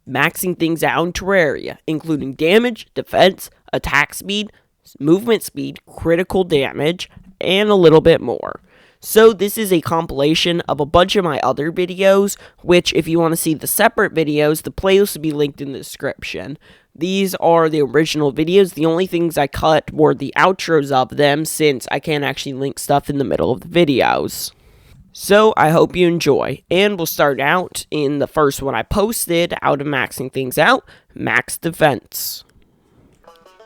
maxing things out in Terraria, including damage, defense, attack speed, movement speed, critical damage, and a little bit more. So this is a compilation of a bunch of my other videos, which if you want to see the separate videos, the playlist will be linked in the description. These are the original videos. The only things I cut were the outros of them, since I can't actually link stuff in the middle of the videos. So I hope you enjoy, and we'll start out in the first one I posted out of maxing things out, max defense.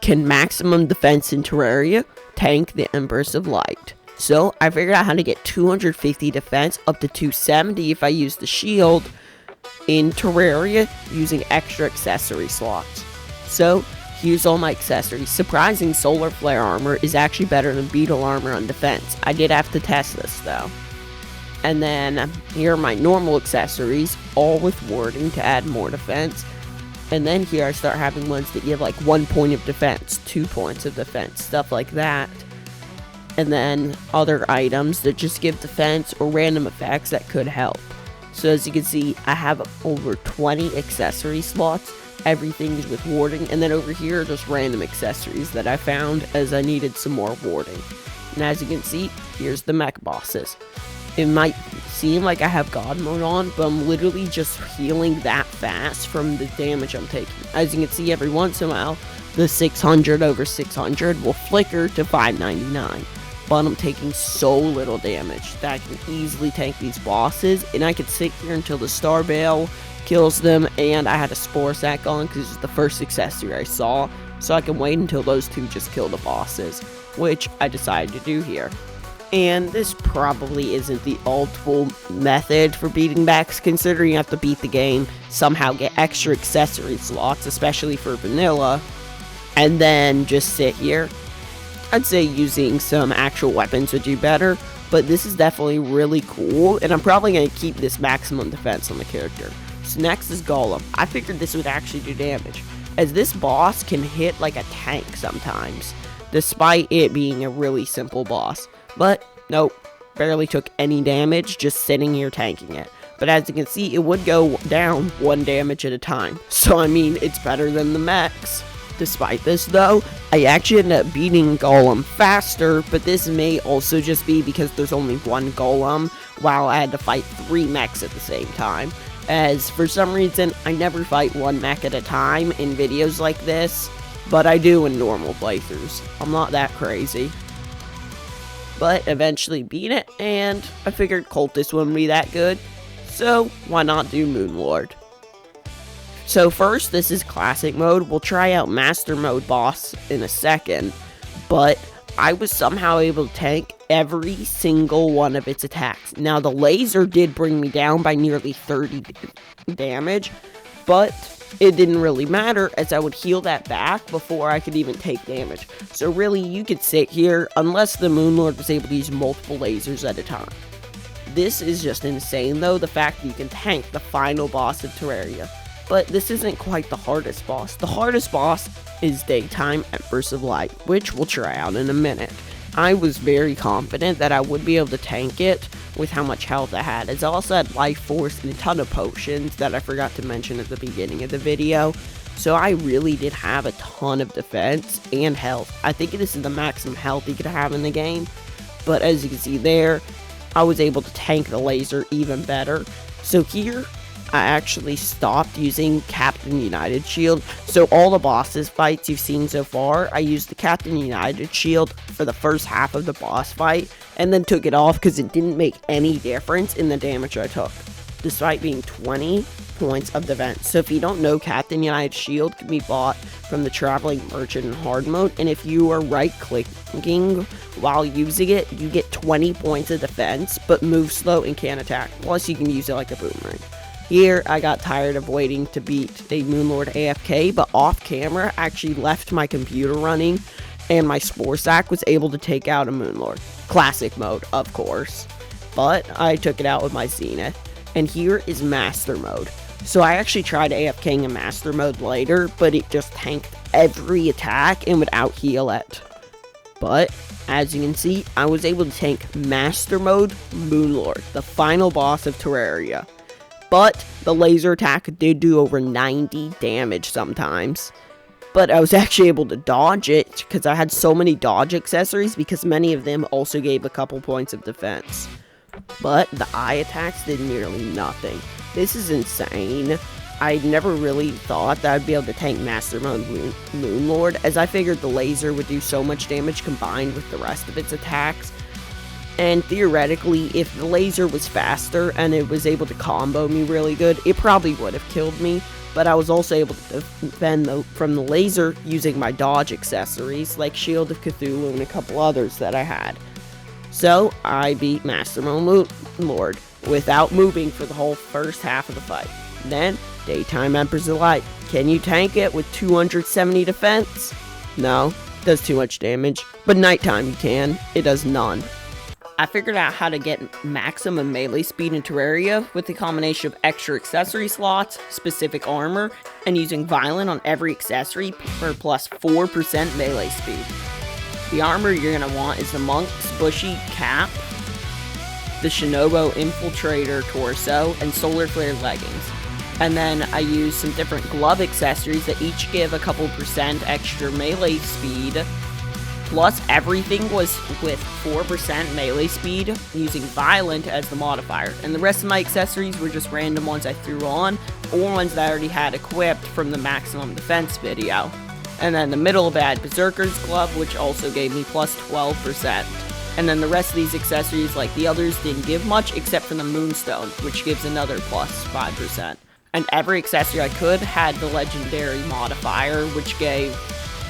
Can maximum defense in Terraria tank the Embers of Light? So I figured out how to get 250 defense up to 270 if I use the shield in Terraria using extra accessory slots. So here's all my accessories. Surprising solar flare armor is actually better than beetle armor on defense. I did have to test this though. And then here are my normal accessories, all with warding to add more defense. And then here I start having ones that give like 1 point of defense, 2 points of defense, stuff like that. And then other items that just give defense or random effects that could help. So as you can see, I have over 20 accessory slots. Everything is with warding. And then over here are just random accessories that I found as I needed some more warding. And as you can see, here's the mech bosses. It might seem like I have God mode on, but I'm literally just healing that fast from the damage I'm taking. As you can see, every once in a while, the 600 over 600 will flicker to 599. But I'm taking so little damage that I can easily tank these bosses, and I could sit here until the Star Bale kills them, and I had a Spore Sack on because it's the first accessory I saw, so I can wait until those two just kill the bosses, which I decided to do here. And this probably isn't the ultimate method for beating Beatz, considering you have to beat the game, somehow get extra accessory slots, especially for vanilla, and then just sit here. I'd say using some actual weapons would do better, but this is definitely really cool, and I'm probably going to keep this maximum defense on the character. So next is Golem. I figured this would actually do damage, as this boss can hit like a tank sometimes, despite it being a really simple boss. But nope, barely took any damage just sitting here tanking it. But as you can see, it would go down 1 damage at a time, so I mean, it's better than the mechs. Despite this though, I actually ended up beating Golem faster, but this may also just be because there's only 1 Golem, while I had to fight 3 mechs at the same time. As for some reason, I never fight 1 mech at a time in videos like this, but I do in normal playthroughs. I'm not that crazy. But eventually beat it, and I figured Cultist wouldn't be that good, so why not do Moonlord? So first, this is classic mode. We'll try out master mode boss in a second, but I was somehow able to tank every single one of its attacks. Now the laser did bring me down by nearly 30 damage, but it didn't really matter as I would heal that back before I could even take damage. So really, you could sit here unless the Moonlord was able to use multiple lasers at a time. This is just insane though, the fact that you can tank the final boss of Terraria. But this isn't quite the hardest boss. The hardest boss is Daytime Embers of Light, which we'll try out in a minute. I was very confident that I would be able to tank it with how much health I had, as I also had life force and a ton of potions that I forgot to mention at the beginning of the video. So I really did have a ton of defense and health. I think this is the maximum health you could have in the game. But as you can see there, I was able to tank the laser even better. So here, I actually stopped using Captain United Shield. So all the bosses fights you've seen so far, I used the Captain United Shield for the first half of the boss fight, and then took it off because it didn't make any difference in the damage I took, despite being 20 points of defense. So if you don't know, Captain United Shield can be bought from the Traveling Merchant in hard mode, and if you are right-clicking while using it, you get 20 points of defense, but move slow and can't attack, plus you can use it like a boomerang. Here, I got tired of waiting to beat a Moonlord AFK, but off camera, I actually left my computer running, and my Spore Sack was able to take out a Moonlord. Classic mode, of course. But I took it out with my Zenith. And here is Master Mode. So I actually tried AFKing in Master Mode later, but it just tanked every attack and would out-heal it. But, as you can see, I was able to tank Master Mode Moonlord, the final boss of Terraria. but the laser attack did do over 90 damage sometimes. But I was actually able to dodge it because I had so many dodge accessories, because many of them also gave a couple points of defense. But the eye attacks did nearly nothing. This is insane. I never really thought that I'd be able to tank Master Mode Moon Lord, as I figured the laser would do so much damage combined with the rest of its attacks. And theoretically, if the laser was faster and it was able to combo me really good, it probably would have killed me. But I was also able to defend from the laser using my dodge accessories, like Shield of Cthulhu and a couple others that I had. So, I beat Master Moon Lord without moving for the whole first half of the fight. Then, Daytime Emperor's Light. Can you tank it with 270 defense? No, it does too much damage. But nighttime you can. It does none. I figured out how to get maximum melee speed in Terraria with a combination of extra accessory slots, specific armor, and using Violent on every accessory for plus 4% melee speed. The armor you're going to want is the Monk's Bushy Cap, the Shinobu Infiltrator Torso, and Solar Flare Leggings. And then I used some different glove accessories that each give a couple percent extra melee speed. Plus, everything was with 4% melee speed, using Violent as the modifier. And the rest of my accessories were just random ones I threw on, or ones that I already had equipped from the maximum defense video. And then the middle of it I had Berserker's Glove, which also gave me plus 12%. And then the rest of these accessories, like the others, didn't give much, except for the Moonstone, which gives another plus 5%. And every accessory I could had the legendary modifier, which gave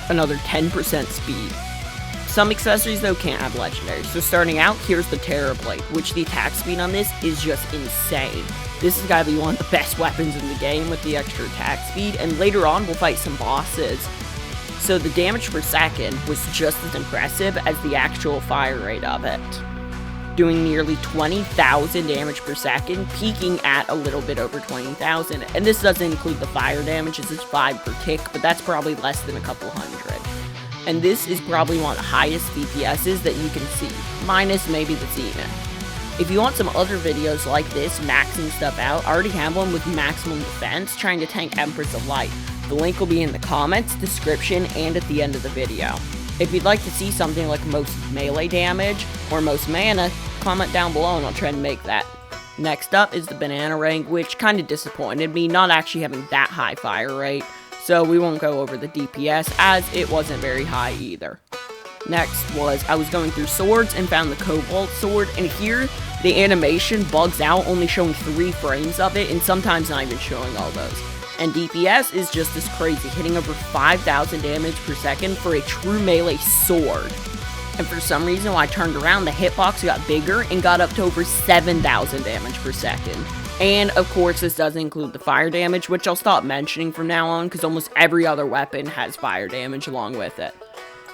another 10% speed. Some accessories, though, can't have legendary. So starting out, here's the Terra Blade, which the attack speed on this is just insane. This has got to be one of the best weapons in the game with the extra attack speed, and later on we'll fight some bosses. So the damage per second was just as impressive as the actual fire rate of it, doing nearly 20,000 damage per second, peaking at a little bit over 20,000. And this doesn't include the fire damage, as it's 5 per tick, but that's probably less than a couple hundred. And this is probably one of the highest DPSs that you can see, minus maybe the Zenith. If you want some other videos like this, maxing stuff out, I already have one with maximum defense, trying to tank Empress of Light. The link will be in the comments, description, and at the end of the video. If you'd like to see something like most melee damage, or most mana, comment down below and I'll try to make that. Next up is the Banana Ring, which kind of disappointed me, not actually having that high fire rate. So we won't go over the DPS, as it wasn't very high either. Next was, I was going through swords and found the Cobalt Sword, and here, the animation bugs out, only showing 3 frames of it, and sometimes not even showing all those. And DPS is just as crazy, hitting over 5,000 damage per second for a true melee sword. And for some reason, when I turned around, the hitbox got bigger and got up to over 7,000 damage per second. And, of course, this doesn't include the fire damage, which I'll stop mentioning from now on, because almost every other weapon has fire damage along with it.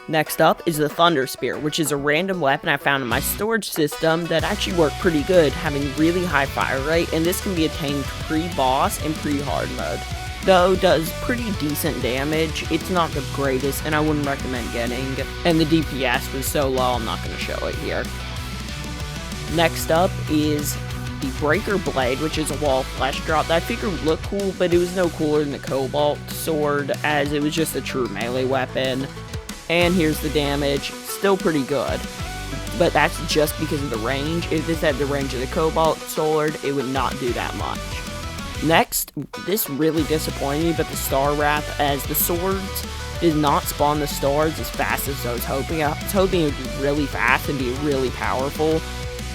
Next up is the Thunder Spear, which is a random weapon I found in my storage system that actually worked pretty good, having really high fire rate, and this can be attained pre-boss and pre-hard mode. Though does pretty decent damage, it's not the greatest, and I wouldn't recommend getting, and the DPS was so low I'm not going to show it here. Next up is the Breaker Blade, which is a wall flesh drop that I figured would look cool, but it was no cooler than the Cobalt Sword, as it was just a true melee weapon. And here's the damage, still pretty good, but that's just because of the range. If this had the range of the Cobalt Sword, it would not do that much. Next, this really disappointed me, but the Star Wrath, as the swords did not spawn the stars as fast as I was hoping. I was hoping it would be really fast and be really powerful,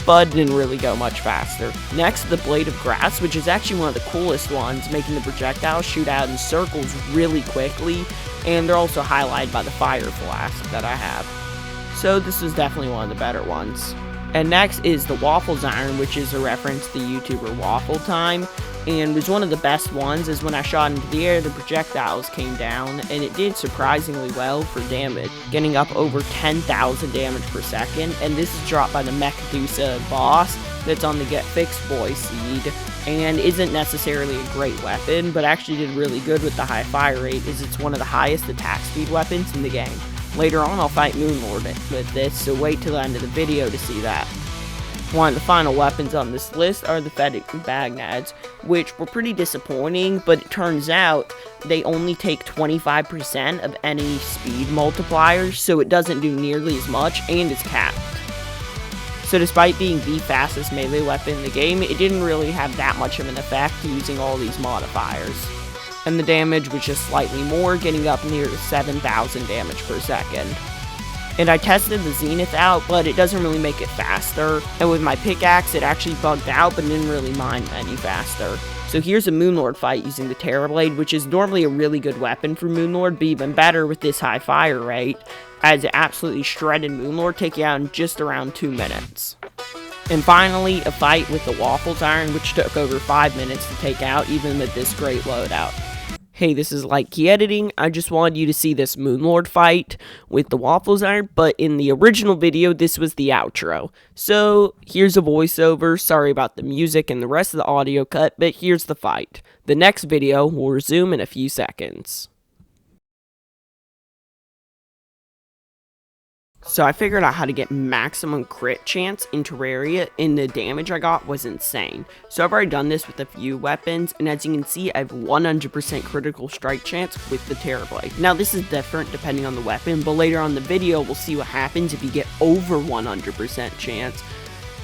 but didn't really go much faster. Next, the Blade of Grass, which is actually one of the coolest ones, making the projectiles shoot out in circles really quickly, and they're also highlighted by the Fire Flask that I have. So this is definitely one of the better ones. And next is the Waffles Iron, which is a reference to YouTuber Waffle Time, and was one of the best ones, as when I shot into the air, the projectiles came down, and it did surprisingly well for damage, getting up over 10,000 damage per second, and this is dropped by the Mechadusa boss that's on the Get Fixed Boy seed, and isn't necessarily a great weapon, but actually did really good with the high fire rate, as it's one of the highest attack speed weapons in the game. Later on, I'll fight Moon Lord with this, so wait till the end of the video to see that. One of the final weapons on this list are the Fetid Bagnads, which were pretty disappointing, but it turns out they only take 25% of any speed multipliers, so it doesn't do nearly as much, and it's capped. So despite being the fastest melee weapon in the game, it didn't really have that much of an effect using all these modifiers. And the damage was just slightly more, getting up near 7,000 damage per second. And I tested the Zenith out, but it doesn't really make it faster. And with my pickaxe, it actually bugged out, but didn't really mine any faster. So here's a Moonlord fight using the Terrorblade, which is normally a really good weapon for Moonlord, but even better with this high fire rate, as it absolutely shredded Moonlord, taking out in just around 2 minutes. And finally, a fight with the Waffles Iron, which took over 5 minutes to take out, even with this great loadout. Hey, this is Light Key Editing. I just wanted you to see this Moonlord fight with the Waffles Iron, but in the original video, this was the outro. So, here's a voiceover. Sorry about the music and the rest of the audio cut, but here's the fight. The next video will resume in a few seconds. So I figured out how to get maximum crit chance in Terraria, and the damage I got was insane. So I've already done this with a few weapons, and as you can see, I have 100% critical strike chance with the Terrorblade. Now this is different depending on the weapon, but later on in the video, we'll see what happens if you get over 100% chance.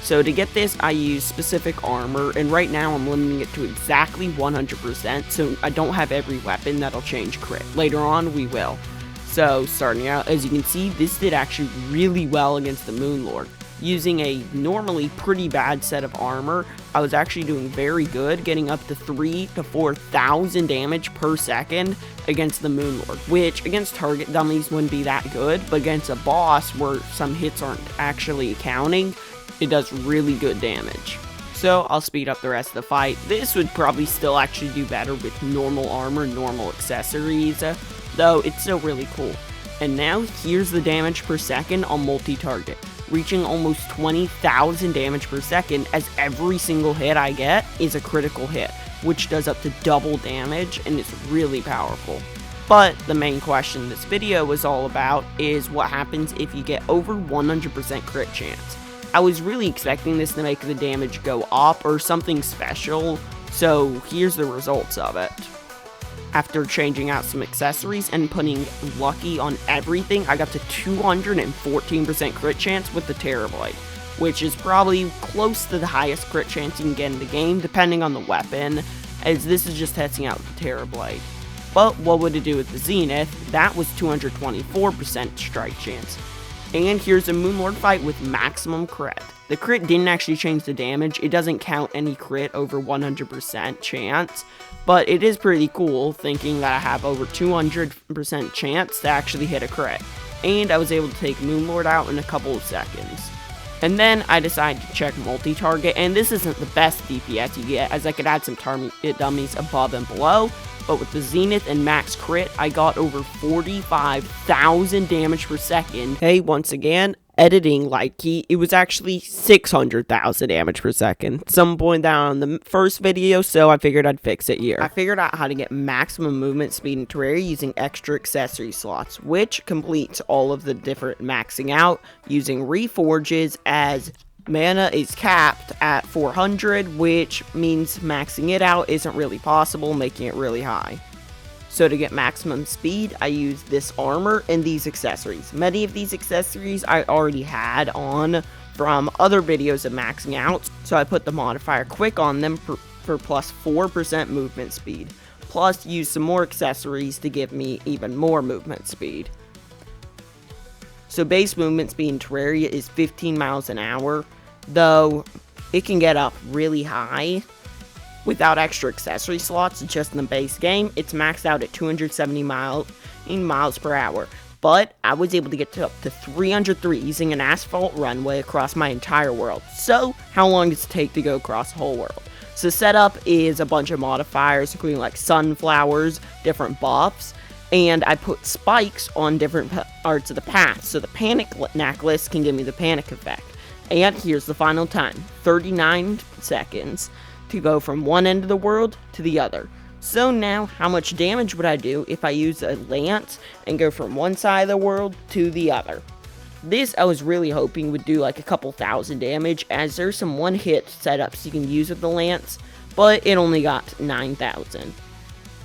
So to get this, I use specific armor, and right now I'm limiting it to exactly 100%, so I don't have every weapon that'll change crit. Later on, we will. So, starting out, as you can see, this did actually really well against the Moonlord. Using a normally pretty bad set of armor, I was actually doing very good, getting up to 3,000 to 4,000 damage per second against the Moonlord, which against target dummies wouldn't be that good, but against a boss where some hits aren't actually counting, it does really good damage. So, I'll speed up the rest of the fight. This would probably still actually do better with normal armor, normal accessories, though it's still really cool. And now here's the damage per second on multi-target, reaching almost 20,000 damage per second, as every single hit I get is a critical hit, which does up to double damage and is really powerful. But the main question this video was all about is what happens if you get over 100% crit chance. I was really expecting this to make the damage go up or something special, so here's the results of it. After changing out some accessories and putting lucky on everything, I got to 214% crit chance with the Terrorblade, which is probably close to the highest crit chance you can get in the game, depending on the weapon, as this is just testing out the Terrorblade. But what would it do with the Zenith? That was 224% strike chance. And here's a Moonlord fight with maximum crit. The crit didn't actually change the damage, it doesn't count any crit over 100% chance, but it is pretty cool thinking that I have over 200% chance to actually hit a crit. And I was able to take Moonlord out in a couple of seconds. And then I decided to check multi-target, and this isn't the best DPS you get, as I could add some target dummies above and below, but with the Zenith and max crit, I got over 45,000 damage per second. Hey, once again, editing Light Key, it was actually 600,000 damage per second. Some pointed out on the first video, so I figured I'd fix it here. I figured out how to get maximum movement speed in Terraria using extra accessory slots, which completes all of the different maxing out using reforges, as mana is capped at 400, which means maxing it out isn't really possible, making it really high. So to get maximum speed, I use this armor and these accessories. Many of these accessories I already had on from other videos of maxing out, so I put the modifier quick on them for plus 4% movement speed, plus use some more accessories to give me even more movement speed. So base movement speed in Terraria is 15 miles an hour, though it can get up really high. Without extra accessory slots, just in the base game, it's maxed out at 270 miles per hour. But I was able to get up to 303 using an asphalt runway across my entire world. So, how long does it take to go across the whole world? So setup is a bunch of modifiers, including like sunflowers, different buffs, and I put spikes on different parts of the path, so the panic necklace can give me the panic effect. And here's the final time, 39 seconds. To go from one end of the world to the other. So now, how much damage would I do if I use a lance and go from one side of the world to the other? This I was really hoping would do like a couple thousand damage, as there's some one-hit setups you can use with the lance, but it only got 9,000.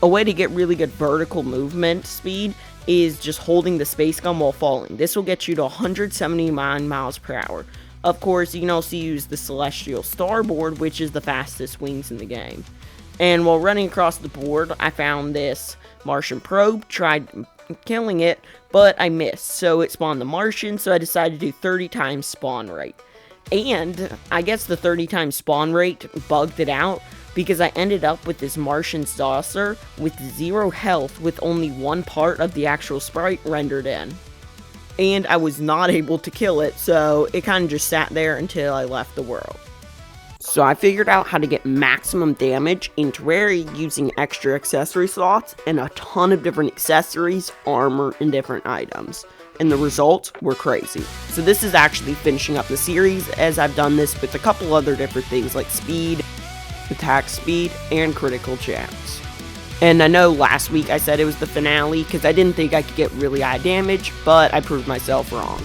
A way to get really good vertical movement speed is just holding the space gun while falling. This will get you to 179 miles per hour. Of course, you can also use the Celestial Starboard, which is the fastest wings in the game. And while running across the board, I found this Martian probe, tried killing it, but I missed. So it spawned the Martian, so I decided to do 30 times spawn rate. And I guess the 30 times spawn rate bugged it out, because I ended up with this Martian saucer with 0 health with only one part of the actual sprite rendered in. And I was not able to kill it, so it kind of just sat there until I left the world. So I figured out how to get maximum damage in Terraria using extra accessory slots and a ton of different accessories, armor, and different items. And the results were crazy. So this is actually finishing up the series, as I've done this with a couple other different things like speed, attack speed, and critical chance. And I know last week I said it was the finale because I didn't think I could get really high damage, but I proved myself wrong.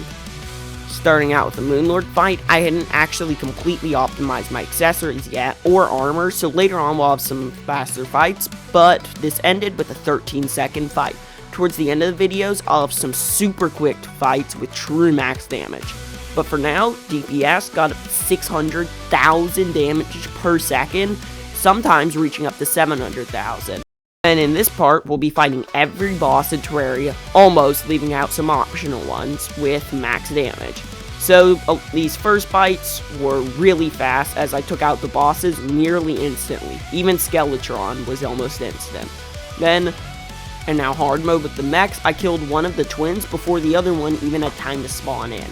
Starting out with the Moonlord fight, I hadn't actually completely optimized my accessories yet, or armor, so later on we'll have some faster fights, but this ended with a 13-second fight. Towards the end of the videos, I'll have some super quick fights with true max damage. But for now, DPS got up to 600,000 damage per second, sometimes reaching up to 700,000. And in this part, we'll be fighting every boss in Terraria, almost leaving out some optional ones with max damage. So these first fights were really fast, as I took out the bosses nearly instantly. Even Skeletron was almost instant. Then, and now hard mode with the mechs, I killed one of the twins before the other one even had time to spawn in.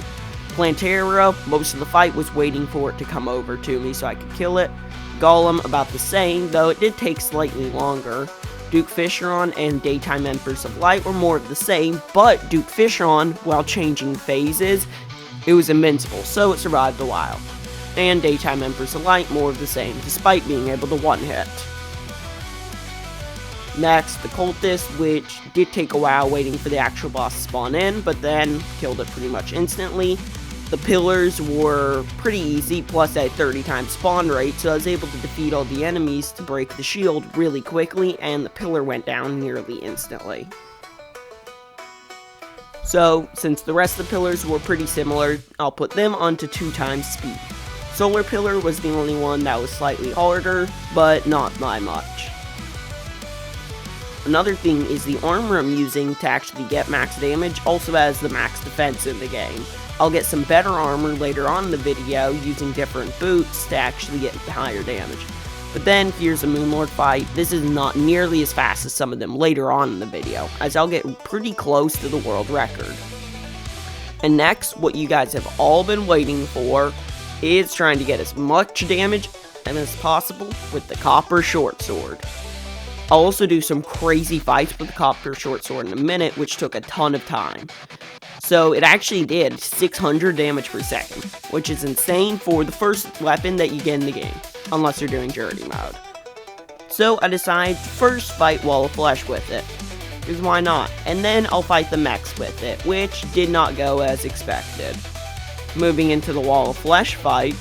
Plantera, most of the fight was waiting for it to come over to me so I could kill it. Golem, about the same, though it did take slightly longer. Duke Fisheron and Daytime Empress of Light were more of the same, but Duke Fisheron, while changing phases, it was invincible, so it survived a while. And Daytime Empress of Light, more of the same, despite being able to one-hit. Next, the Cultist, which did take a while waiting for the actual boss to spawn in, but then killed it pretty much instantly. The Pillars were pretty easy, plus at 30 times spawn rate, so I was able to defeat all the enemies to break the shield really quickly, and the Pillar went down nearly instantly. So, since the rest of the Pillars were pretty similar, I'll put them onto 2 times speed. Solar Pillar was the only one that was slightly harder, but not by much. Another thing is the armor I'm using to actually get max damage also has the max defense in the game. I'll get some better armor later on in the video using different boots to actually get higher damage. But then here's a Moonlord fight. This is not nearly as fast as some of them later on in the video, as I'll get pretty close to the world record. And next, what you guys have all been waiting for is trying to get as much damage as possible with the Copper Short Sword. I'll also do some crazy fights with the Copper Short Sword in a minute, which took a ton of time. So it actually did 600 damage per second, which is insane for the first weapon that you get in the game, unless you're doing Journey mode. So I decided to first fight Wall of Flesh with it, because why not? And then I'll fight the mechs with it, which did not go as expected. Moving into the Wall of Flesh fight,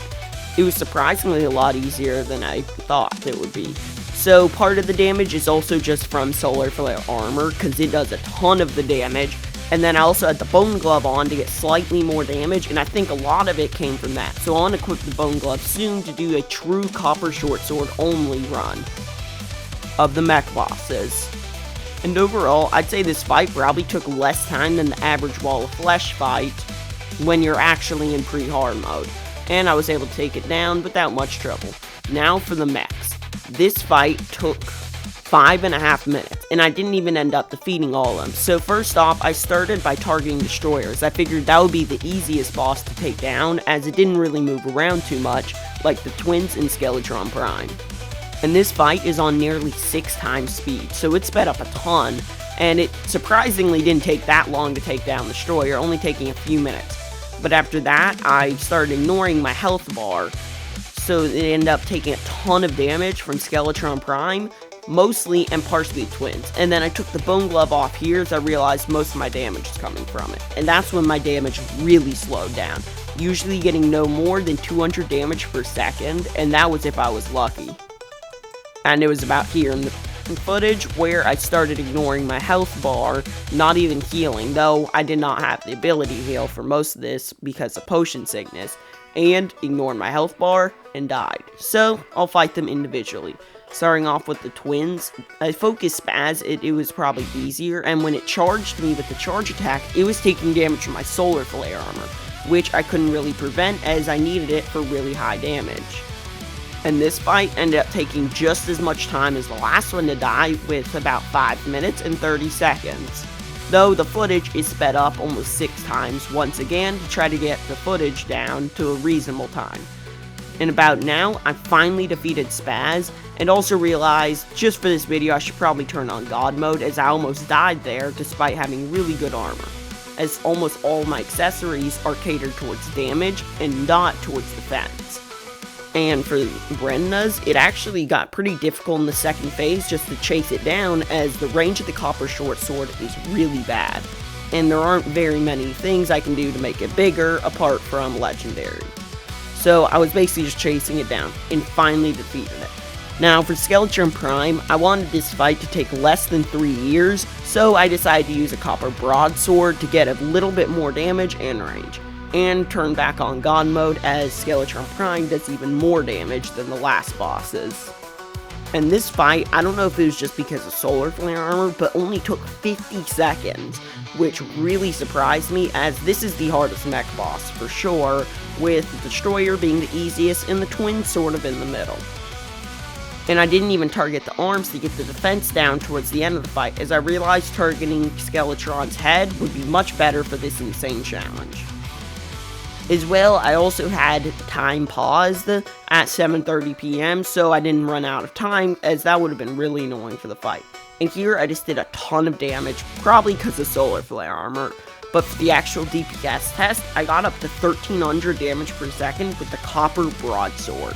it was surprisingly a lot easier than I thought it would be. So part of the damage is also just from Solar Flare armor, because it does a ton of the damage. And then I also had the Bone Glove on to get slightly more damage, and I think a lot of it came from that. So I'll unequip the Bone Glove soon to do a true Copper Short Sword only run of the mech bosses. And overall, I'd say this fight probably took less time than the average Wall of Flesh fight when you're actually in pre-hard mode. And I was able to take it down without much trouble. Now for the mechs. This fight took 5.5 minutes, and I didn't even end up defeating all of them. So first off, I started by targeting destroyers. I figured that would be the easiest boss to take down, as it didn't really move around too much, like the twins and Skeletron Prime. And this fight is on nearly 6 times speed, so it sped up a ton, and it surprisingly didn't take that long to take down the destroyer, only taking a few minutes. But after that, I started ignoring my health bar, so it ended up taking a ton of damage from Skeletron Prime, mostly and partially twins, and then I took the bone glove off here as I realized most of my damage is coming from it, and that's when my damage really slowed down, usually getting no more than 200 damage per second, and that was if I was lucky. And it was about here in the footage where I started ignoring my health bar, not even healing, though I did not have the ability to heal for most of this because of potion sickness, and ignored my health bar and died. So I'll fight them individually. Starting off with the twins, I focused Spaz, it was probably easier, and when it charged me with the charge attack, it was taking damage from my solar flare armor, which I couldn't really prevent as I needed it for really high damage. And this fight ended up taking just as much time as the last one to die, with about 5 minutes and 30 seconds. Though the footage is sped up almost 6 times once again to try to get the footage down to a reasonable time. And about now, I finally defeated Spaz, and also realized, just for this video, I should probably turn on God mode as I almost died there despite having really good armor, as almost all my accessories are catered towards damage and not towards defense. And for Brenna's, it actually got pretty difficult in the second phase just to chase it down, as the range of the copper short sword is really bad, and there aren't very many things I can do to make it bigger apart from legendary. So I was basically just chasing it down, and finally defeated it. Now for Skeletron Prime, I wanted this fight to take less than 3 years, so I decided to use a copper broadsword to get a little bit more damage and range, and turn back on God mode as Skeletron Prime does even more damage than the last bosses. And this fight, I don't know if it was just because of solar flare armor, but only took 50 seconds, which really surprised me, as this is the hardest mech boss for sure, with the Destroyer being the easiest and the Twin sort of in the middle. And I didn't even target the arms to get the defense down towards the end of the fight, as I realized targeting Skeletron's head would be much better for this insane challenge. As well, I also had time paused at 7:30 p.m. so I didn't run out of time, as that would have been really annoying for the fight. And here I just did a ton of damage, probably because of solar flare armor, but for the actual DPS test, I got up to 1300 damage per second with the copper broadsword.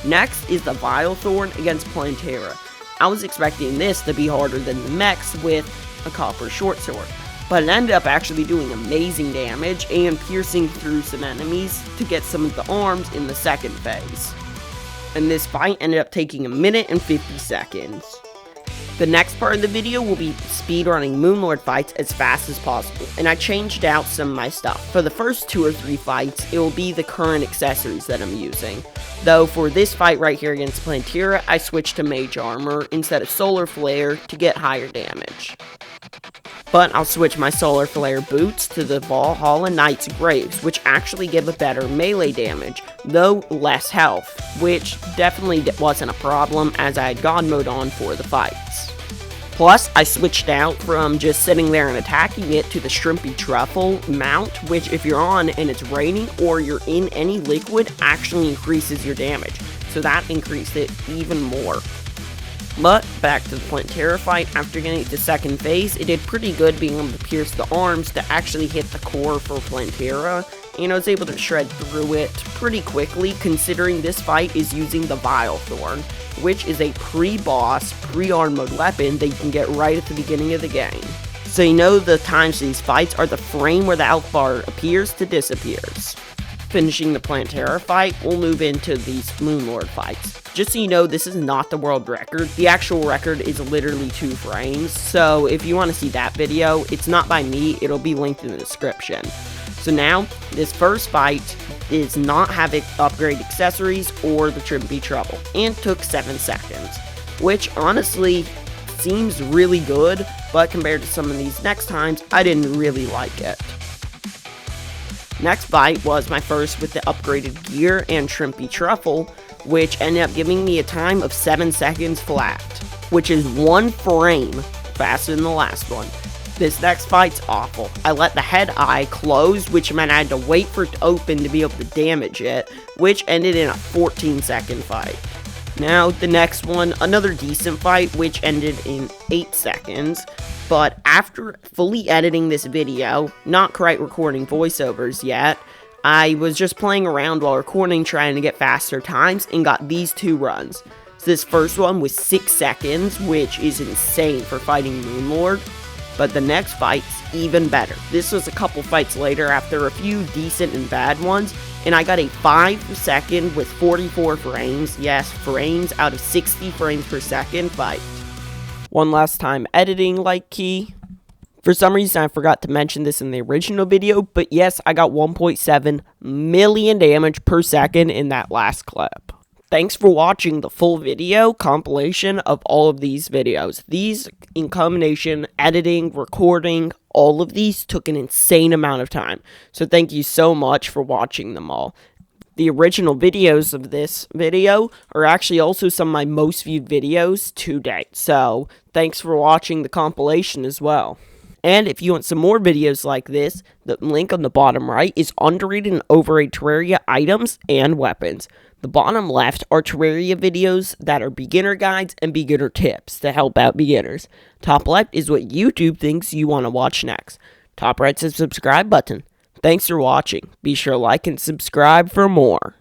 Next is the Vile Thorn against Plantera. I was expecting this to be harder than the mechs with a copper short sword, but it ended up actually doing amazing damage and piercing through some enemies to get some of the arms in the second phase. And this fight ended up taking 1 minute and 50 seconds. The next part of the video will be speedrunning Moonlord fights as fast as possible, and I changed out some of my stuff. For the first 2 or 3 fights, it will be the current accessories that I'm using. Though for this fight right here against Plantera, I switched to Mage Armor instead of Solar Flare to get higher damage. But I'll switch my Solar Flare boots to the Valhalla Knight's Graves, which actually give a better melee damage, though less health, which definitely wasn't a problem as I had God mode on for the fights. Plus, I switched out from just sitting there and attacking it to the Shrimpy Truffle mount, which if you're on and it's raining or you're in any liquid, actually increases your damage, so that increased it even more. But back to the Plantera fight, after getting to second phase, it did pretty good being able to pierce the arms to actually hit the core for Plantera, and I was able to shred through it pretty quickly considering this fight is using the Vile Thorn, which is a pre-boss, pre-arm mode weapon that you can get right at the beginning of the game. So you know the times these fights are the frame where the health bar appears to disappears. Finishing the Plantera fight, we'll move into these Moonlord fights. Just so you know, this is not the world record. The actual record is literally 2 frames, so if you want to see that video, it's not by me, it'll be linked in the description. So now, this first fight does not have upgrade accessories or the Shrimpy Truffle, and took 7 seconds, which honestly seems really good, but compared to some of these next times, I didn't really like it. Next fight was my first with the upgraded gear and Shrimpy Truffle, which ended up giving me a time of 7 seconds flat, which is 1 frame faster than the last one. This next fight's awful. I let the head eye close, which meant I had to wait for it to open to be able to damage it, which ended in a 14-second fight. Now, the next one, another decent fight, which ended in 8 seconds, but after fully editing this video, not quite recording voiceovers yet, I was just playing around while recording trying to get faster times and got these 2 runs. So this first one was 6 seconds, which is insane for fighting Moonlord. But the next fight's even better. This was a couple fights later after a few decent and bad ones, and I got a 5 second with 44 frames, yes, frames out of 60 frames per second fight. One last time, editing like key. For some reason, I forgot to mention this in the original video, but yes, I got 1.7 million damage per second in that last clip. Thanks for watching the full video compilation of all of these videos. These, in combination, editing, recording, all of these took an insane amount of time. So thank you so much for watching them all. The original videos of this video are actually also some of my most viewed videos to date. So thanks for watching the compilation as well. And if you want some more videos like this, the link on the bottom right is underrated and overrated Terraria items and weapons. The bottom left are Terraria videos that are beginner guides and beginner tips to help out beginners. Top left is what YouTube thinks you want to watch next. Top right's the subscribe button. Thanks for watching. Be sure to like and subscribe for more.